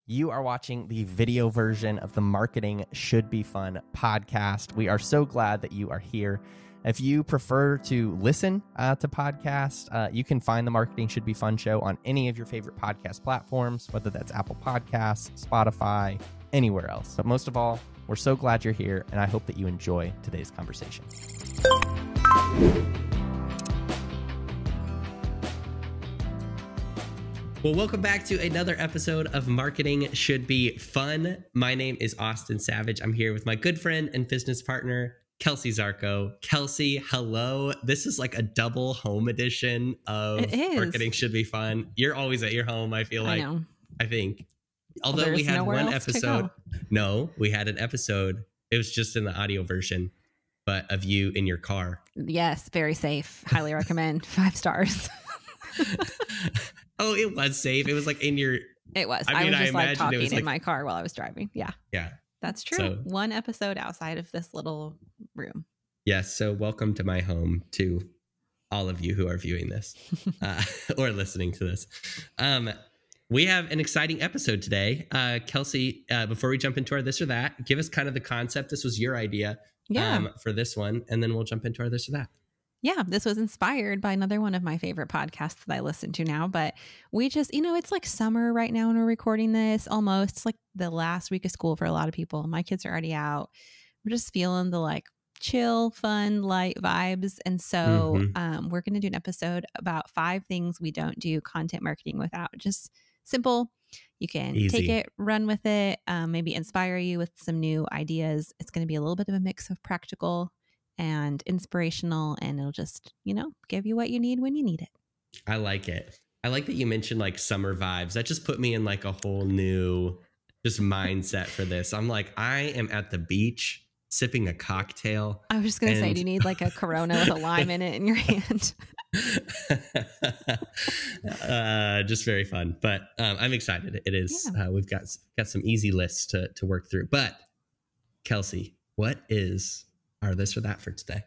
You are watching the video version of the Marketing Should Be Fun podcast. We are so glad that you are here. If you prefer to listen to podcasts, you can find the Marketing Should Be Fun show on any of your favorite podcast platforms, whether that's Apple Podcasts, Spotify, anywhere else. But most of all, we're so glad you're here, and I hope that you enjoy today's conversation. Well, welcome back to another episode of Marketing Should Be Fun. My name is Austin Savage. I'm here with my good friend and business partner, Kelsey Zarko. Kelsey, hello. This is like a double home edition of Marketing Should Be Fun. You're always at your home, I feel like. I think. Although we had one episode. No, we had an episode. It was just in the audio version, but of you in your car. Yes, very safe. Highly recommend. 5 stars. Oh, it was safe. It was like in your... It was. I was just like talking in my car while I was driving. Yeah. Yeah. That's true. So, one episode outside of this little room. Yes. So welcome to my home to all of you who are viewing this or listening to this. We have an exciting episode today. Kelsey, before we jump into our this or that, give us kind of the concept. This was your idea for this one, and then we'll jump into our this or that. Yeah, this was inspired by another one of my favorite podcasts that I listen to now. But we just, it's like summer right now when we're recording this almost. It's like the last week of school for a lot of people. My kids are already out. We're just feeling the like chill, fun, light vibes. And so we're going to do an episode about 5 things we don't do content marketing without. Just simple. You can take it, run with it, maybe inspire you with some new ideas. It's going to be a little bit of a mix of practical and inspirational, and it'll just, give you what you need when you need it. I like it. I like that you mentioned like summer vibes. That just put me in like a whole new just mindset for this. I'm like, I am at the beach sipping a cocktail. I was just going to say, do you need like a Corona with a lime in it in your hand? Just very fun. But I'm excited. It is. Yeah. We've got some easy lists to work through. But Kelsey, what is our this or that for today?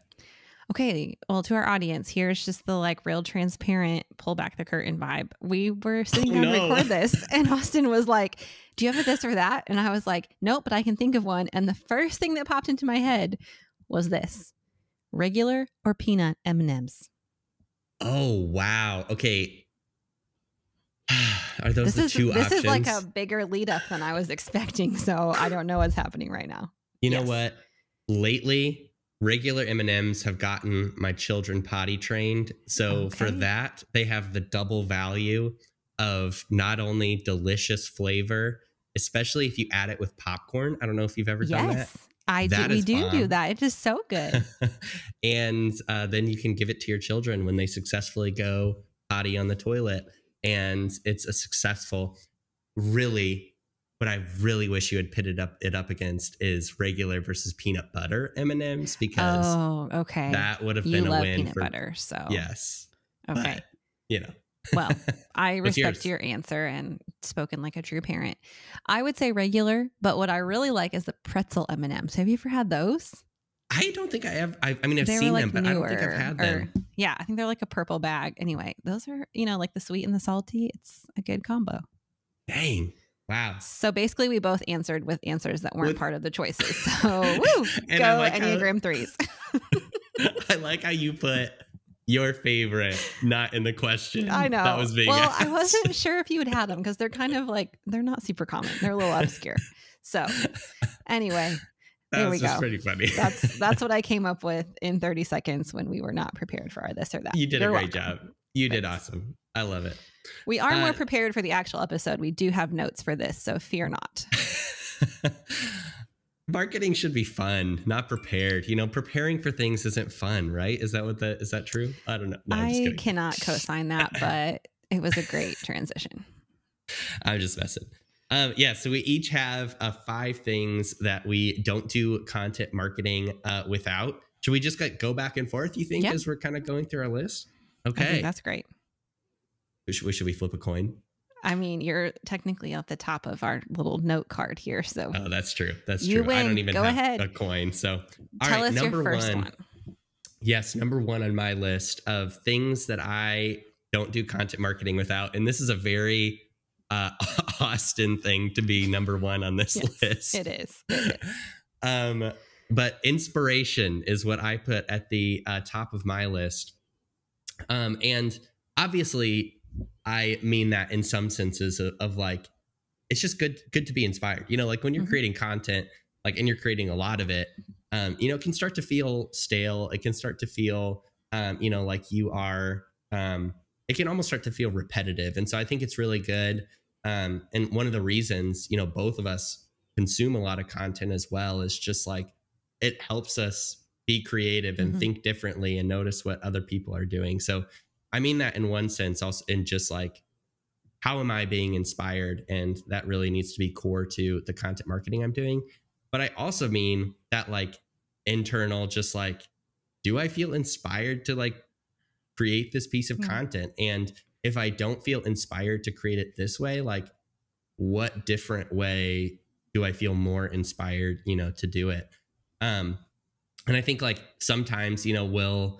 Okay, well, to our audience, here's just the like real transparent pull back the curtain vibe. We were sitting down to record this, and Austin was like, do you have a this or that? And I was like, nope, but I can think of one. And the first thing that popped into my head was this: regular or peanut M&Ms. Oh, wow. Okay. Are those the two options? This is like a bigger lead up than I was expecting, so I don't know what's happening right now. You know what? Lately, regular M&Ms have gotten my children potty trained. So for that, they have the double value of not only delicious flavor, especially if you add it with popcorn. I don't know if you've ever done that. Yes, we do that. It is so good. And then you can give it to your children when they successfully go potty on the toilet. And it's a successful, really... What I really wish you had pitted it up against is regular versus peanut butter M&Ms, because that would have been a win. You love peanut butter, so yes. Okay, but, Well, I respect your answer and spoken like a true parent. I would say regular, but what I really like is the pretzel M&Ms. Have you ever had those? I don't think I have. I mean, I've seen them, but I don't think I've had them. Yeah, I think they're like a purple bag. Anyway, those are like the sweet and the salty. It's a good combo. Dang. Wow. So basically we both answered with answers that weren't part of the choices. So woo, go like Enneagram 3s. I like how you put your favorite not in the question. I know. That was being asked. I wasn't sure if you had had them because they're kind of like, they're not super common. They're a little obscure. So anyway, there we go. That's pretty funny. That's what I came up with in 30 seconds when we were not prepared for our this or that. You did a great job. You did awesome. I love it. We are more prepared for the actual episode. We do have notes for this, so fear not. Marketing should be fun, not prepared. Preparing for things isn't fun, right? Is that true? I don't know. No, I cannot co-sign that, but it was a great transition. I'm just messing. So we each have 5 things that we don't do content marketing without. Should we just go back and forth, you think, as we're kind of going through our list? Okay. I think that's great. Should we flip a coin? I mean, you're technically at the top of our little note card here. So that's true. That's you true. Win. I don't even have ahead. A coin. So tell us your first one. Yes. Number 1 on my list of things that I don't do content marketing without. And this is a very Austin thing to be number one on this list. It is. It is. But inspiration is what I put at the top of my list. And obviously, I mean that in some senses of like, it's just good to be inspired. You know, like when you're creating content, like, and you're creating a lot of it, you know, it can start to feel stale. It can start to feel, you know, like you are, it can almost start to feel repetitive. And so I think it's really good. And one of the reasons, you know, both of us consume a lot of content as well is just like, it helps us be creative and think differently and notice what other people are doing. So I mean that in one sense, also in just like, how am I being inspired? And that really needs to be core to the content marketing I'm doing. But I also mean that like internal, just like, do I feel inspired to like create this piece of content? And if I don't feel inspired to create it this way, like what different way do I feel more inspired, you know, to do it? And I think like sometimes, you know, we'll,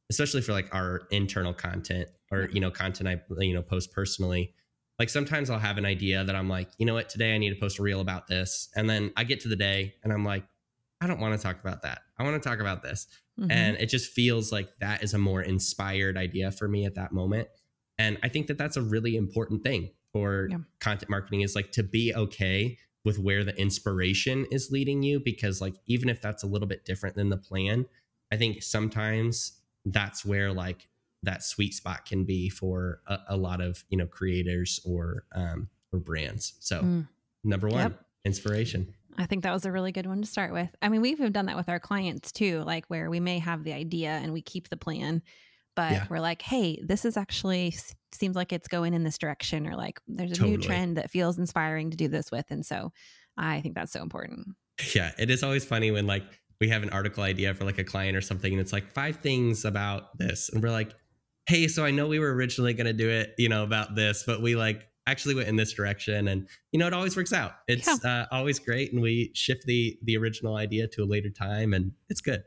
especially for like our internal content or, you know, content I, you know, post personally, like sometimes I'll have an idea that I'm like, you know what, today I need to post a reel about this. And then I get to the day and I'm like, I don't want to talk about that. I want to talk about this. And it just feels like that is a more inspired idea for me at that moment. And I think that that's a really important thing for content marketing, is like to be okay with where the inspiration is leading you, because like, even if that's a little bit different than the plan, I think sometimes that's where like that sweet spot can be for a lot of, you know, creators or brands. So number one, inspiration. I think that was a really good one to start with. I mean, we've done that with our clients too, like where we may have the idea and we keep the plan, but we're like, hey, this is actually seems like it's going in this direction, or like there's a new trend that feels inspiring to do this with. And so I think that's so important. Yeah, it is always funny when like we have an article idea for like a client or something, and it's like 5 things about this. And we're like, hey, so I know we were originally going to do it, you know, about this, but we like actually went in this direction. And, you know, it always works out. It's always great. And we shift the original idea to a later time, and it's good.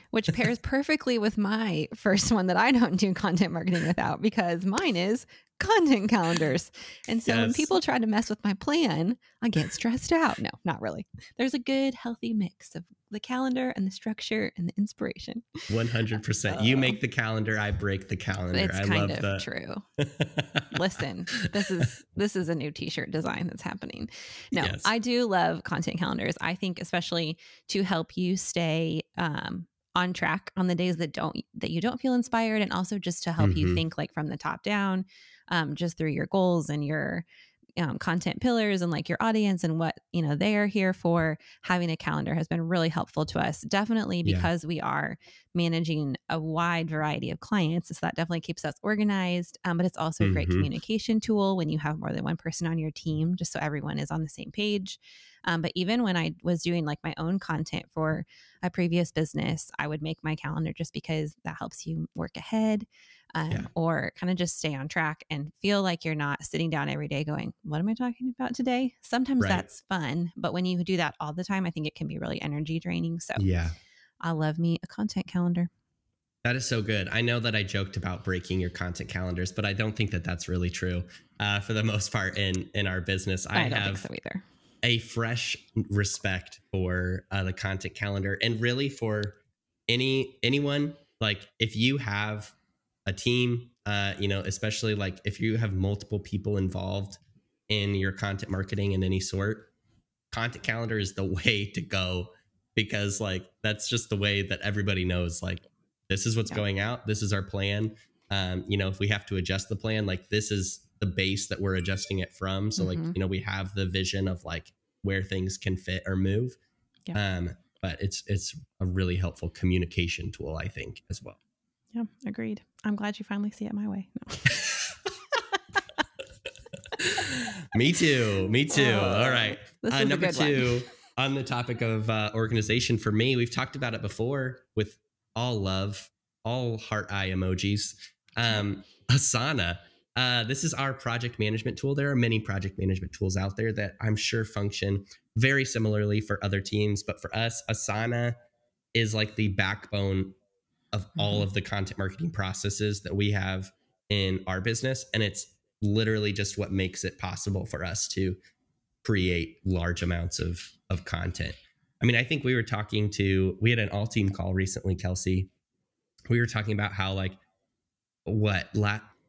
Which pairs perfectly with my first one that I don't do content marketing without, because mine is content calendars. And so when people try to mess with my plan, I get stressed out. No, not really. There's a good, healthy mix of the calendar and the structure and the inspiration. 100%. You make the calendar, I break the calendar. It's kind of true. Listen, this is a new t-shirt design that's happening. No, I do love content calendars. I think especially to help you stay on track on the days that you don't feel inspired, and also just to help you think like from the top down, just through your goals and your content pillars and like your audience and what, you know, they are here for. Having a calendar has been really helpful to us, definitely because we are managing a wide variety of clients. So that definitely keeps us organized. But it's also a great communication tool when you have more than one person on your team, just so everyone is on the same page. But even when I was doing like my own content for a previous business, I would make my calendar just because that helps you work ahead or kind of just stay on track and feel like you're not sitting down every day going, what am I talking about today? Sometimes that's fun. But when you do that all the time, I think it can be really energy draining. So I love me a content calendar. That is so good. I know that I joked about breaking your content calendars, but I don't think that that's really true for the most part in our business. I don't think so either. A fresh respect for the content calendar, and really for anyone, like if you have a team, you know, especially like if you have multiple people involved in your content marketing in any sort, content calendar is the way to go, because like that's just the way that everybody knows, like this is what's going out, this is our plan. You know, if we have to adjust the plan, like this is the base that we're adjusting it from. So like, you know, we have the vision of like where things can fit or move. But it's a really helpful communication tool, I think, as well. Yeah, agreed. I'm glad you finally see it my way. No. Me too. All right. Number 2 on the topic of organization for me, we've talked about it before with all love, all heart eye emojis. Asana. This is our project management tool. There are many project management tools out there that I'm sure function very similarly for other teams. But for us, Asana is like the backbone of all of the content marketing processes that we have in our business. And it's literally just what makes it possible for us to create large amounts of content. I mean, I think we had an all team call recently, Kelsey. We were talking about how like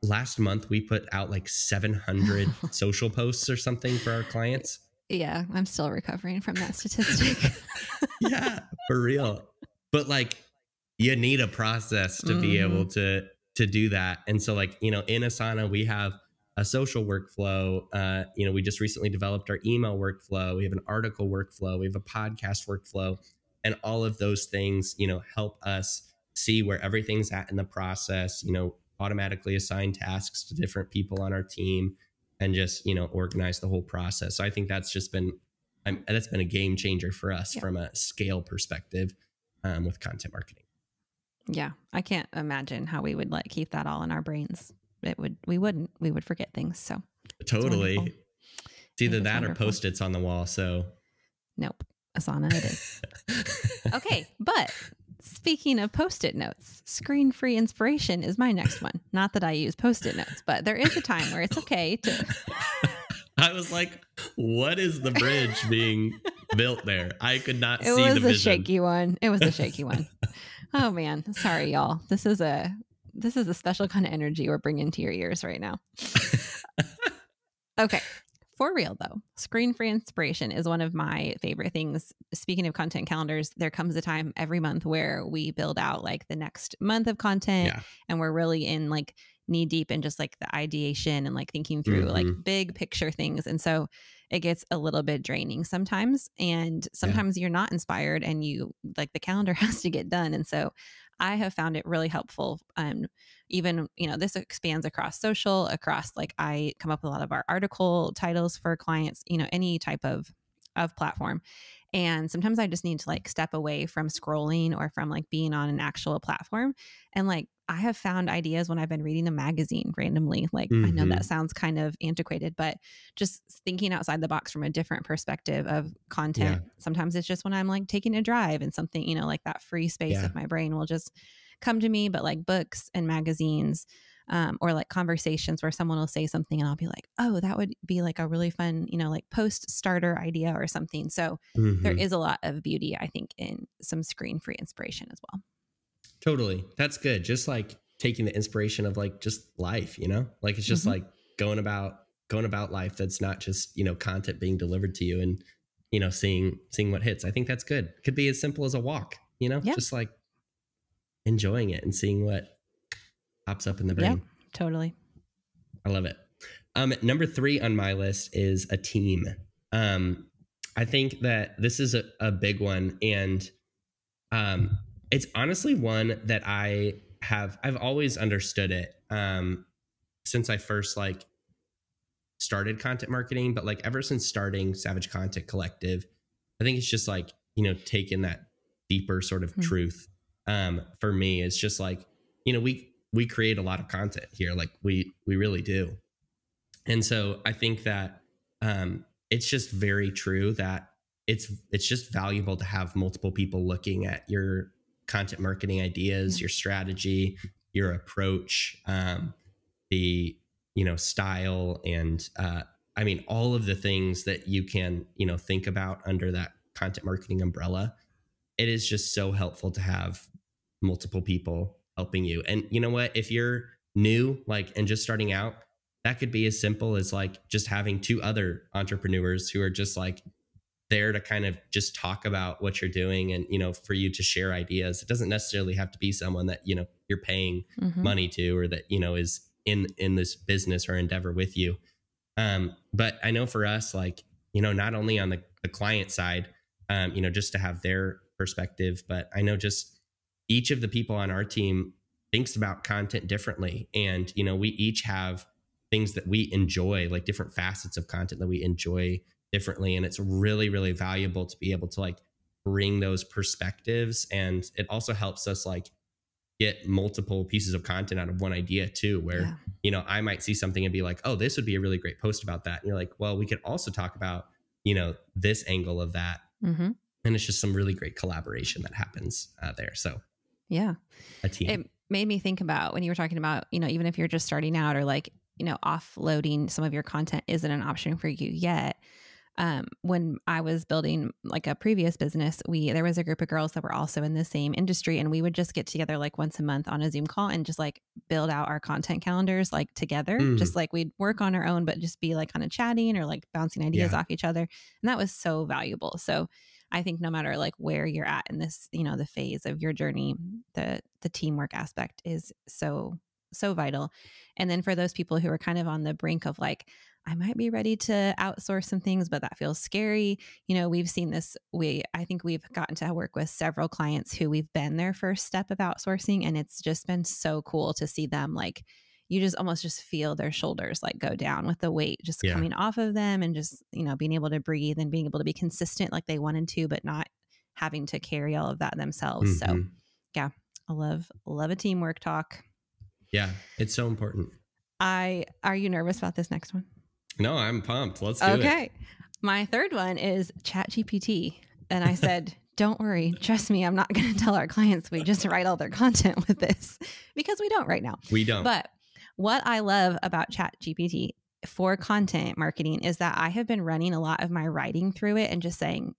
last month we put out like 700 social posts or something for our clients. Yeah, I'm still recovering from that statistic. Yeah, for real. But like, you need a process to be able to do that. And so like, in Asana, we have a social workflow. We just recently developed our email workflow. We have an article workflow. We have a podcast workflow, and all of those things, help us see where everything's at in the process, automatically assign tasks to different people on our team, and just, organize the whole process. So I think that's been a game changer for us from a scale perspective with content marketing. Yeah. I can't imagine how we would keep that all in our brains. We would forget things. So totally. It's either that or Post-its on the wall. So nope. Asana it is. Okay. But speaking of Post-it notes, screen-free inspiration is my next one. Not that I use Post-it notes, but there is a time where it's okay to... I was like, what is the bridge being built there? I could not see the vision. It was a shaky one. Oh man. Sorry, y'all. This is a special kind of energy we're bringing to your ears right now. Okay. For real though, screen-free inspiration is one of my favorite things. Speaking of content calendars, there comes a time every month where we build out like the next month of content, and we're really in like knee deep in just like the ideation and like thinking through like big picture things. And so it gets a little bit draining sometimes. And sometimes you're not inspired and you like the calendar has to get done. And so I have found it really helpful. Even, this expands across social, across like I come up with a lot of our article titles for clients, any type of platform. And sometimes I just need to like step away from scrolling or from like being on an actual platform. And like, I have found ideas when I've been reading a magazine randomly. Like, I know that sounds kind of antiquated, but just thinking outside the box from a different perspective of content. Yeah. Sometimes it's just when I'm like taking a drive and something, like that free space of my brain will just come to me. But like books and magazines, or like conversations where someone will say something and I'll be like, oh, that would be like a really fun, like post starter idea or something. So there is a lot of beauty, I think, in some screen-free inspiration as well. Totally. That's good. Just like taking the inspiration of like just life, like it's just like going about life. That's not just, content being delivered to you and, seeing what hits. I think that's good. Could be as simple as a walk, just like enjoying it and seeing what pops up in the brain. Yeah, totally. I love it. Number 3 on my list is a team. I think that this is a big one. And, it's honestly one that I've always understood it since I first like started content marketing, but like ever since starting Savage Content Collective, I think it's just like, taking that deeper sort of truth. For me, it's just like, we create a lot of content here. Like we really do. And so I think that it's just very true that it's just valuable to have multiple people looking at your content marketing ideas, your strategy, your approach, the, style, and I mean, all of the things that you can, think about under that content marketing umbrella. It is just so helpful to have multiple people helping you. And you know what, if you're new, like, and just starting out, that could be as simple as like just having 2 other entrepreneurs who are just like there to kind of just talk about what you're doing and, for you to share ideas. It doesn't necessarily have to be someone that, you're paying money to, or that, is in this business or endeavor with you. But I know for us, like, not only on the client side, just to have their perspective, but I know just each of the people on our team thinks about content differently. And, we each have things that we enjoy, like different facets of content that we enjoy differently. And it's really, really valuable to be able to like bring those perspectives. And it also helps us like get multiple pieces of content out of one idea too, where, I might see something and be like, oh, this would be a really great post about that. And you're like, well, we could also talk about, this angle of that. And it's just some really great collaboration that happens there. So yeah, a team. It made me think about when you were talking about, even if you're just starting out or like offloading some of your content isn't an option for you yet. When I was building like a previous business, there was a group of girls that were also in the same industry, and we would just get together like once a month on a Zoom call and just like build out our content calendars like together. Just like we'd work on our own, but just be like kind of chatting or like bouncing ideas off each other. And that was so valuable. So I think no matter like where you're at in this, the phase of your journey, the teamwork aspect is so vital. And then for those people who are kind of on the brink of like, I might be ready to outsource some things, but that feels scary. We've seen this. I think we've gotten to work with several clients who we've been their first step of outsourcing. And it's just been so cool to see them like, you just almost just feel their shoulders like go down with the weight just coming off of them, and just, being able to breathe and being able to be consistent like they wanted to, but not having to carry all of that themselves. So yeah, I love a teamwork talk. Yeah. It's so important. Are you nervous about this next one? No, I'm pumped. Let's do it. Okay. My third one is ChatGPT. And I said, don't worry. Trust me. I'm not going to tell our clients we just write all their content with this, because we don't right now. We don't. But what I love about ChatGPT for content marketing is that I have been running a lot of my writing through it and just saying,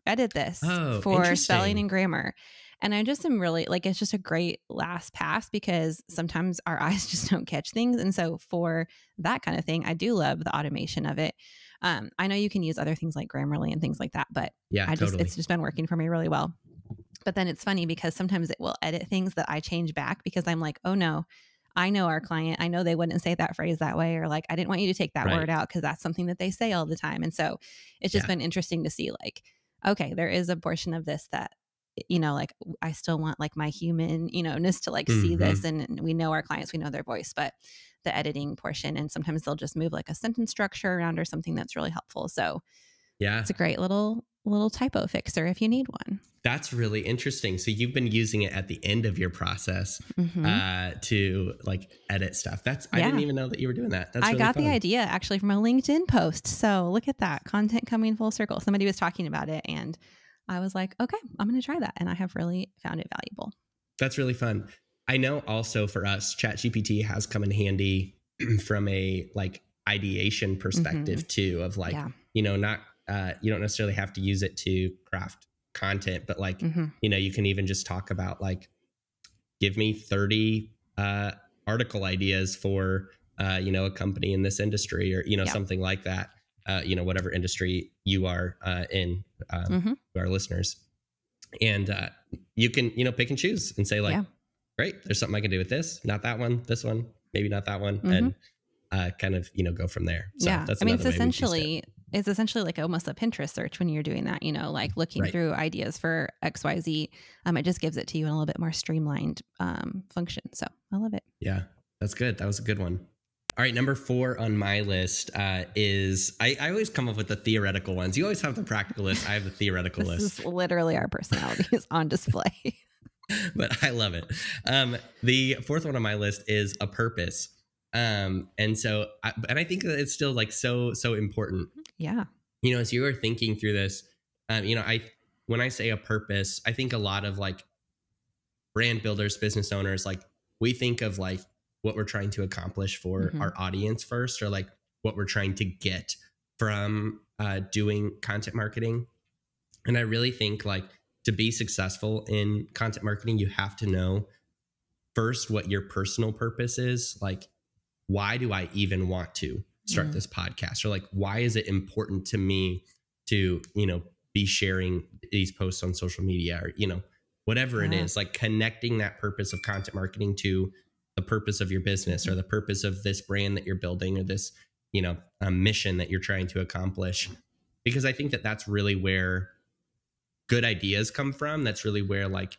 edit this for spelling and grammar. And I just am really like, it's just a great last pass, because sometimes our eyes just don't catch things. And so for that kind of thing, I do love the automation of it. I know you can use other things like Grammarly and things like that, but it's just been working for me really well. But then it's funny because sometimes it will edit things that I change back, because I'm like, oh no, I know our client. I know they wouldn't say that phrase that way, or like, I didn't want you to take that word out because that's something that they say all the time. And so it's just been interesting to see like, okay, there is a portion of this that, like I still want like my human, ness to like see this, and we know our clients, we know their voice, but the editing portion, and sometimes they'll just move like a sentence structure around or something that's really helpful. So yeah, it's a great little typo fixer if you need one. That's really interesting. So you've been using it at the end of your process to like edit stuff. I didn't even know that you were doing that. I got the idea actually from a LinkedIn post. So look at that, content coming full circle. Somebody was talking about it and I was like, okay, I'm going to try that. And I have really found it valuable. That's really fun. I know also for us, ChatGPT has come in handy from a like ideation perspective too, of like, not, you don't necessarily have to use it to craft content, but like, you can even just talk about like, give me 30 article ideas for, a company in this industry, or, something like that. Whatever industry you are in, to our listeners. And you can, pick and choose and say like, great, there's something I can do with this, not that one, this one, maybe not that one. And kind of, go from there. So that's it's essentially like almost a Pinterest search when you're doing that, like looking through ideas for XYZ. It just gives it to you in a little bit more streamlined function. So I love it. Yeah, that's good. That was a good one. All right, number 4 on my list is I always come up with the theoretical ones. You always have the practical list. I have the theoretical list. This is literally our personalities on display. But I love it. The 4th one on my list is a purpose. And I think that it's still like so important. Yeah. As you were thinking through this, when I say a purpose, I think a lot of like brand builders, business owners, like we think of like what we're trying to accomplish for our audience first, or like what we're trying to get from doing content marketing. And I really think like to be successful in content marketing, you have to know first what your personal purpose is. Like, why do I even want to start this podcast? Or like, why is it important to me to, be sharing these posts on social media, or, whatever it is, like connecting that purpose of content marketing to the purpose of your business, or the purpose of this brand that you're building, or this, mission that you're trying to accomplish. Because I think that that's really where good ideas come from. That's really where like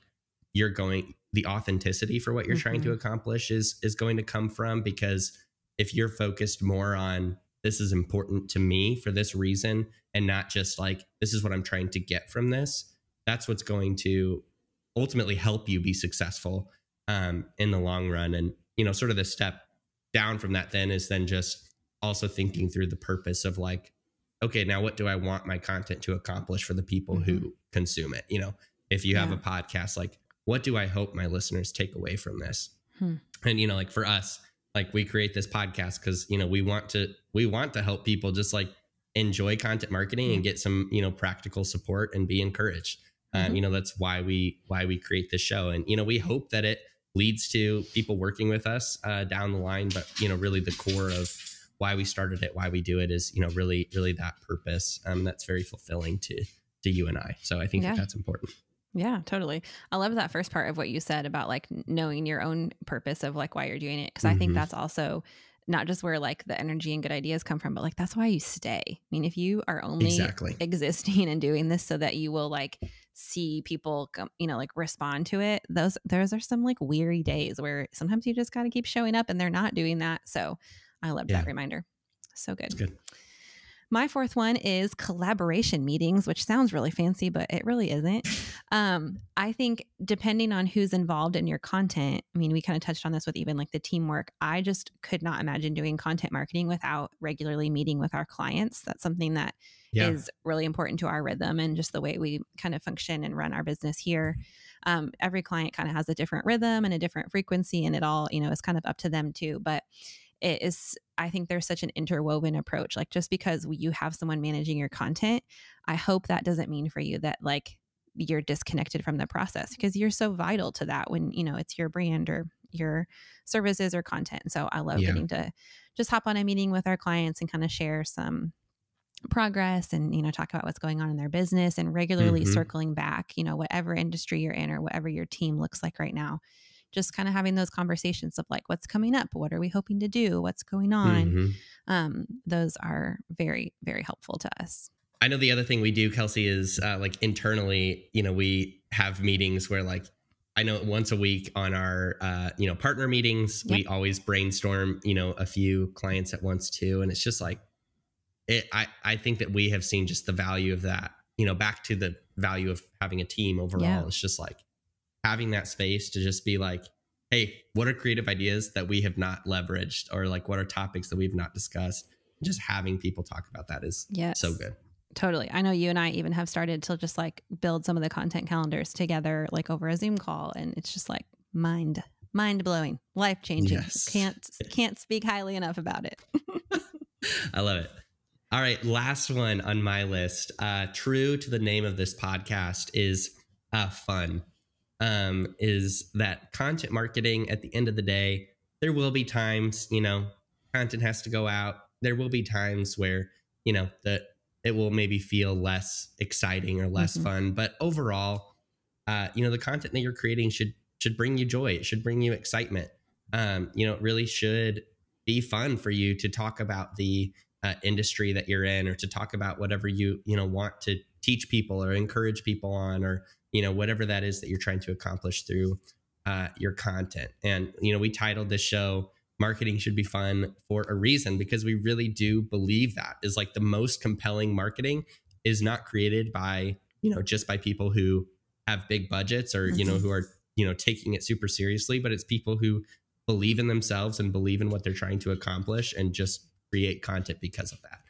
the authenticity for what you're trying to accomplish is going to come from. Because if you're focused more on this is important to me for this reason, and not just like, this is what I'm trying to get from this, that's what's going to ultimately help you be successful in the long run. And, sort of the step down from that then is then just also thinking through the purpose of like, okay, now what do I want my content to accomplish for the people who consume it? If you have a podcast, like what do I hope my listeners take away from this? And, like for us, like we create this podcast because, you know, we want to help people just like enjoy content marketing and get some, you know, practical support and be encouraged. You know, that's why we create this show. And, you know, we hope that it leads to people working with us down the line. But, you know, really the core of why we started it, why we do it is, you know, really that purpose. That's very fulfilling to you and I. So I think that's important. Yeah, totally. I love that first part of what you said about like knowing your own purpose of like why you're doing it. Cause I think that's also not just where like the energy and good ideas come from, but like that's why you stay. I mean, if you are only existing and doing this so that you will like see people come, you know, like respond to it, those are some like weary days where sometimes you just got to keep showing up and they're not doing that. So I loved that reminder. So good. That's good. My fourth one is collaboration meetings, which sounds really fancy, but it really isn't. I think depending on who's involved in your content, I mean, we kind of touched on this with even like the teamwork. I just could not imagine doing content marketing without regularly meeting with our clients. That's something that is really important to our rhythm and just the way we kind of function and run our business here. Every client kind of has a different rhythm and a different frequency, and it all, you know, is kind of up to them too. But it is, I think there's such an interwoven approach. Like just because you have someone managing your content, I hope that doesn't mean for you that like you're disconnected from the process, because you're so vital to that when, you know, it's your brand or your services or content. So I love getting to just hop on a meeting with our clients and kind of share some progress and, you know, talk about what's going on in their business and regularly circling back, you know, whatever industry you're in or whatever your team looks like right now. Just kind of having those conversations of like, what's coming up? What are we hoping to do? What's going on? Those are very, very helpful to us. I know the other thing we do, Kelsey, is like internally, you know, we have meetings where like, I know once a week on our, you know, partner meetings, we always brainstorm, you know, a few clients at once too. And it's just like, I think that we have seen just the value of that, you know, back to the value of having a team overall. It's just like, having that space to just be like, hey, what are creative ideas that we have not leveraged, or like what are topics that we've not discussed? Just having people talk about that is so good. Totally. I know you and I even have started to just like build some of the content calendars together, like over a Zoom call. And it's just like mind blowing, life changing. Can't speak highly enough about it. I love it. All right. Last one on my list, true to the name of this podcast, is fun. Is that content marketing at the end of the day, there will be times, you know, content has to go out. There will be times where, you know, that it will maybe feel less exciting or less fun. But overall, you know, the content that you're creating should bring you joy. It should bring you excitement. You know, it really should be fun for you to talk about the industry that you're in, or to talk about whatever you know, want to teach people or encourage people on, or, you know, whatever that is that you're trying to accomplish through your content. And, you know, we titled this show Marketing Should Be Fun for a reason, because we really do believe that is like the most compelling marketing is not created by, you know, just by people who have big budgets or, you know, who are, you know, taking it super seriously, but it's people who believe in themselves and believe in what they're trying to accomplish and just create content because of that.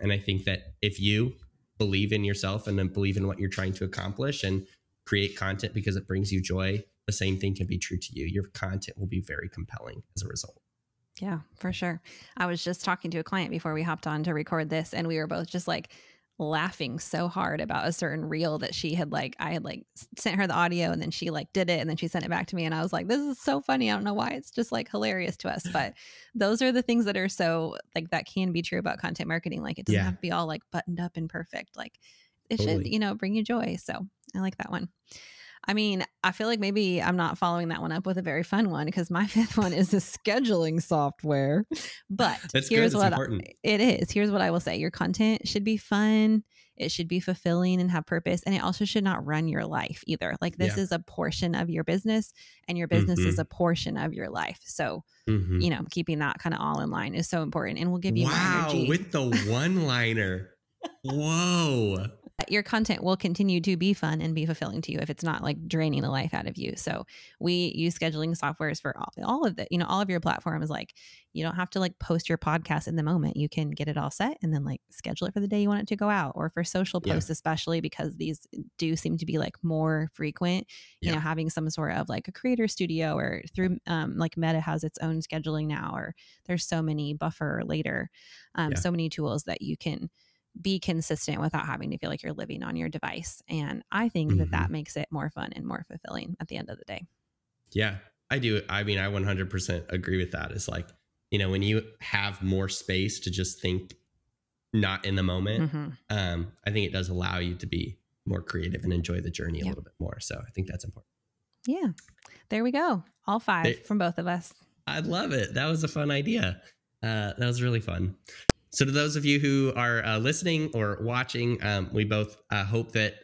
And I think that if you believe in yourself and then believe in what you're trying to accomplish and create content because it brings you joy, the same thing can be true to you. Your content will be very compelling as a result. Yeah, for sure. I was just talking to a client before we hopped on to record this, and we were both just like laughing so hard about a certain reel that she had like, I had like sent her the audio and then she like did it and then she sent it back to me. And I was like, this is so funny. I don't know why. It's just like hilarious to us. But those are the things that are so like, that can be true about content marketing. Like it doesn't have to be all like buttoned up and perfect. Like it should, you know, bring you joy. So I like that one. I mean, I feel like maybe I'm not following that one up with a very fun one, because my fifth one is a scheduling software. But here's what it is. Here's what I will say. Your content should be fun. It should be fulfilling and have purpose. And it also should not run your life either. Like this is a portion of your business, and your business is a portion of your life. So, you know, keeping that kind of all in line is so important, and will give you more energy. With the one-liner. Whoa. your content will continue to be fun and be fulfilling to you if it's not like draining the life out of you. So we use scheduling softwares for all of the, all of your platforms. Like you don't have to like post your podcast in the moment. You can get it all set and then like schedule it for the day you want it to go out, or for social posts, especially because these do seem to be like more frequent, having some sort of like a creator studio, or through like Meta has its own scheduling now, or there's so many Buffer later, so many tools that you can be consistent without having to feel like you're living on your device. And I think that makes it more fun and more fulfilling at the end of the day. Yeah, I do. I mean, I 100% agree with that. It's like, when you have more space to just think not in the moment, I think it does allow you to be more creative and enjoy the journey a little bit more. So I think that's important. Yeah. There we go. All 5 from both of us. I love it. That was a fun idea. That was really fun. So to those of you who are listening or watching, we both hope that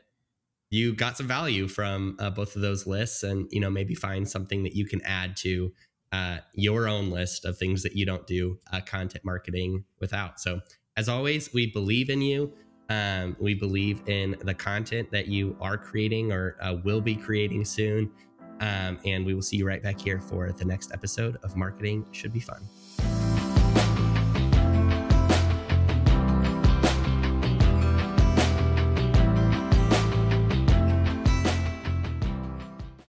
you got some value from both of those lists, and maybe find something that you can add to your own list of things that you don't do content marketing without. So as always, we believe in you. We believe in the content that you are creating or will be creating soon. And we will see you right back here for the next episode of Marketing Should Be Fun.